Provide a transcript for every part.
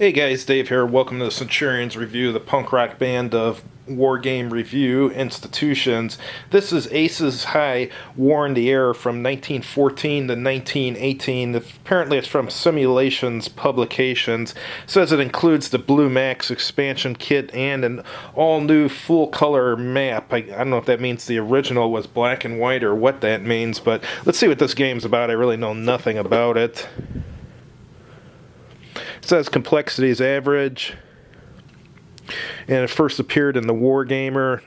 Hey guys, Dave here. Welcome to the Centurions Review, the punk rock band of Wargame Review Institutions. This is Aces High, War in the Air from 1914 to 1918. Apparently it's from Simulations Publications. It says it includes the Blue Max expansion kit and an all-new full-color map. I don't know if that means the original was black and white or what that means, but let's see what this game's about. I really know nothing about it. It says complexity is average, and it first appeared in the Wargamer,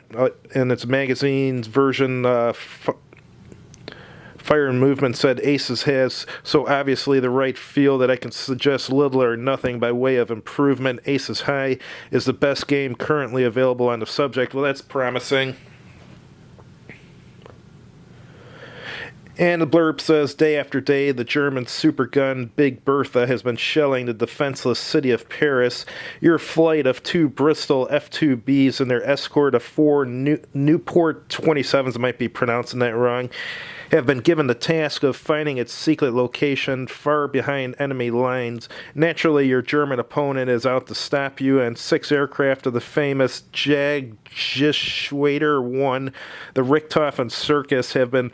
in its magazine's version. Fire and Movement said Aces has so obviously the right feel that I can suggest little or nothing by way of improvement. Aces High is the best game currently available on the subject. Well, that's promising. And the blurb says, day after day, the German supergun Big Bertha has been shelling the defenseless city of Paris. Your flight of 2 Bristol F-2Bs and their escort of 4 Newport 27s, I might be pronouncing that wrong, have been given the task of finding its secret location far behind enemy lines. Naturally, your German opponent is out to stop you, and 6 aircraft of the famous Jagdgeschwader 1, the Richthofen Circus, have been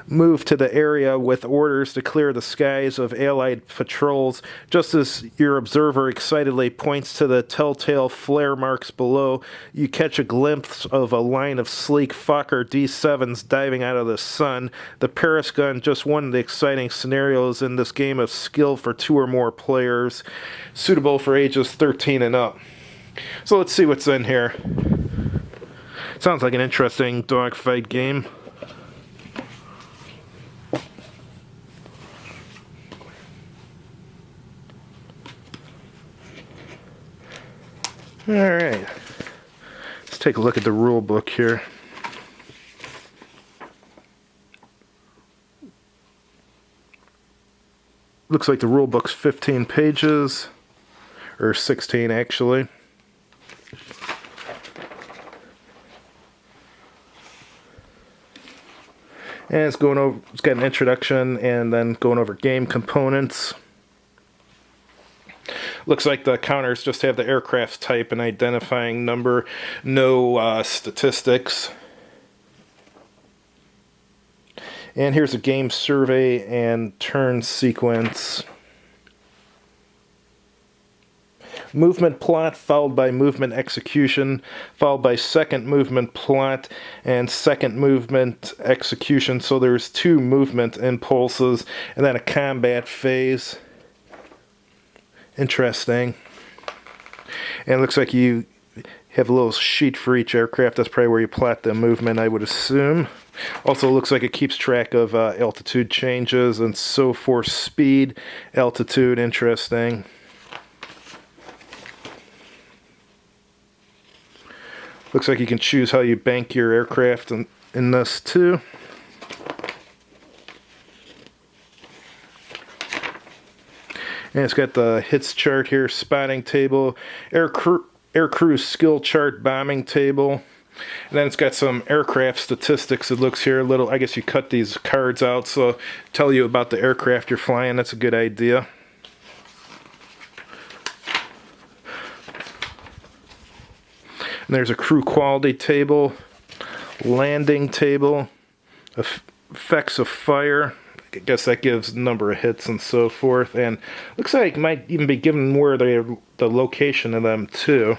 moved to the area with orders to clear the skies of Allied patrols. Just as your observer excitedly points to the telltale flare marks below, you catch a glimpse of a line of sleek Fokker D7s diving out of the sun. The Paris gun, just one of the exciting scenarios in this game of skill for 2 or more players, suitable for ages 13 and up. So let's see what's in here. Sounds like an interesting dogfight game. Alright, let's take a look at the rule book here. Looks like the rule book's 15 pages, or 16 actually. And it's got an introduction and then going over game components. Looks like the counters just have the aircraft type and identifying number, no statistics. And here's a game survey and turn sequence. Movement plot followed by movement execution, followed by second movement plot and second movement execution. So there's 2 movement impulses and then a combat phase. Interesting. And it looks like you have a little sheet for each aircraft. That's probably where you plot the movement, I would assume. Also looks like it keeps track of altitude changes and so forth. Speed, altitude, interesting. Looks like you can choose how you bank your aircraft in this too. And it's got the hits chart here, spotting table, air crew skill chart, bombing table. And then it's got some aircraft statistics. It looks here a little, I guess you cut these cards out, so tell you about the aircraft you're flying. That's a good idea. And there's a crew quality table, landing table, effects of fire. I guess that gives number of hits and so forth, and looks like it might even be given where the location of them too.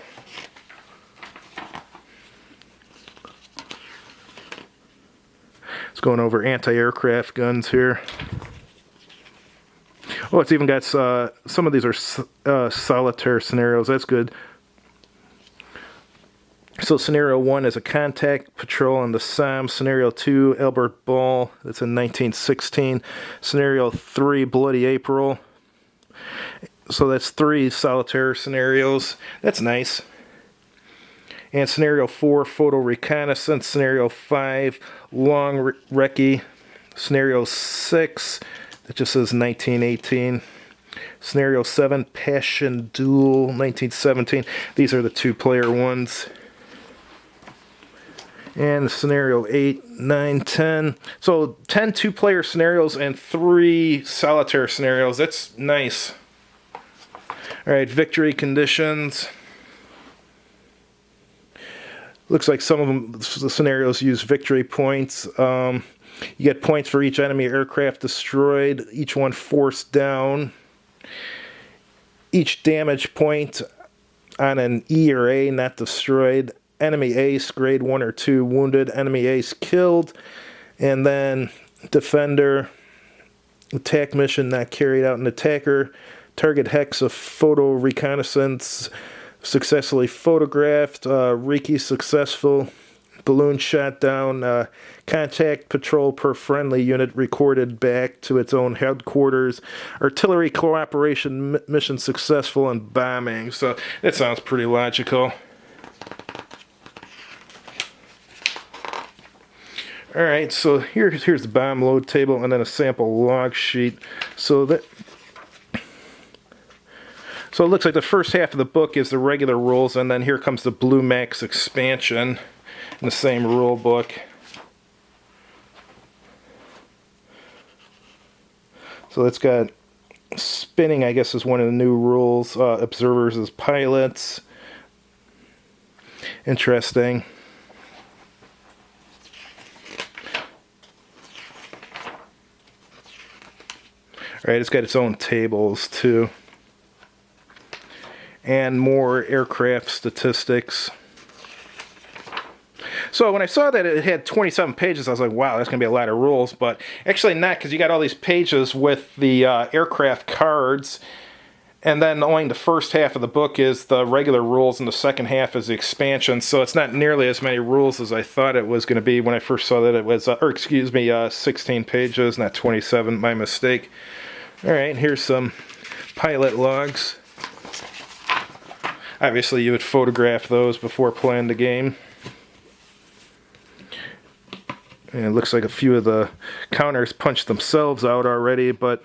It's going over anti-aircraft guns here. Oh, it's even got some of these are solitaire scenarios. That's good. So scenario 1 is a contact patrol on the Somme. Scenario 2, Albert Ball. That's in 1916. Scenario 3, Bloody April. So that's 3 solitaire scenarios. That's nice. And scenario 4, Photo Reconnaissance. Scenario 5, Long Recce. Scenario 6, that just says 1918. Scenario 7, Passion Duel, 1917. These are the 2-player ones. And scenario 8, 9, 10. So 10 2-player scenarios and 3 solitaire scenarios. That's nice. Alright, victory conditions. Looks like some of them, the scenarios use victory points. You get points for each enemy aircraft destroyed, each one forced down. Each damage point on an E or A not destroyed. Enemy ace, grade 1 or 2 wounded. Enemy ace killed. And then defender, attack mission not carried out. An attacker, target hex of photo reconnaissance successfully photographed. Reiki successful. Balloon shot down. Contact patrol per friendly unit recorded back to its own headquarters. Artillery cooperation mission successful, and bombing. So that sounds pretty logical. Alright, so here's the bomb load table and then a sample log sheet. So it looks like the first half of the book is the regular rules, and then here comes the Blue Max expansion in the same rule book. So it's got spinning, I guess, is one of the new rules. Observers as pilots. Interesting. Alright, it's got its own tables too. And more aircraft statistics. So when I saw that it had 27 pages, I was like, wow, that's going to be a lot of rules. But actually not, because you got all these pages with the aircraft cards. And then only the first half of the book is the regular rules, and the second half is the expansion. So it's not nearly as many rules as I thought it was going to be when I first saw that it was, 16 pages, not 27, my mistake. Alright, here's some pilot logs. Obviously you would photograph those before playing the game. And it looks like a few of the counters punched themselves out already, but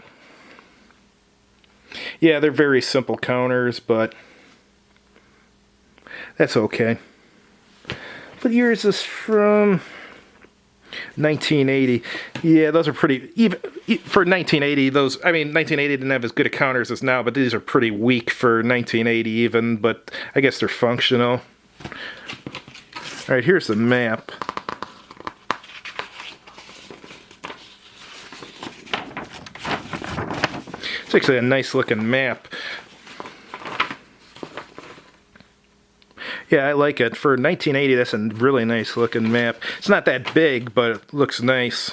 yeah, they're very simple counters, but that's okay. What year is this from? 1980. Yeah, those are pretty, even for 1980, those, I mean, 1980 didn't have as good a counters as now, but these are pretty weak for 1980 even, but I guess they're functional. Alright, here's the map. It's actually a nice looking map. Yeah, I like it. For 1980, that's a really nice looking map. It's not that big, but it looks nice.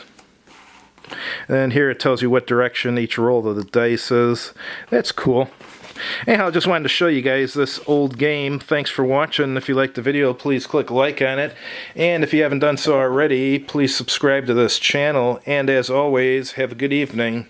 And then here it tells you what direction each roll of the dice is. That's cool. Anyhow, I just wanted to show you guys this old game. Thanks for watching. If you liked the video, please click like on it. And if you haven't done so already, please subscribe to this channel. And as always, have a good evening.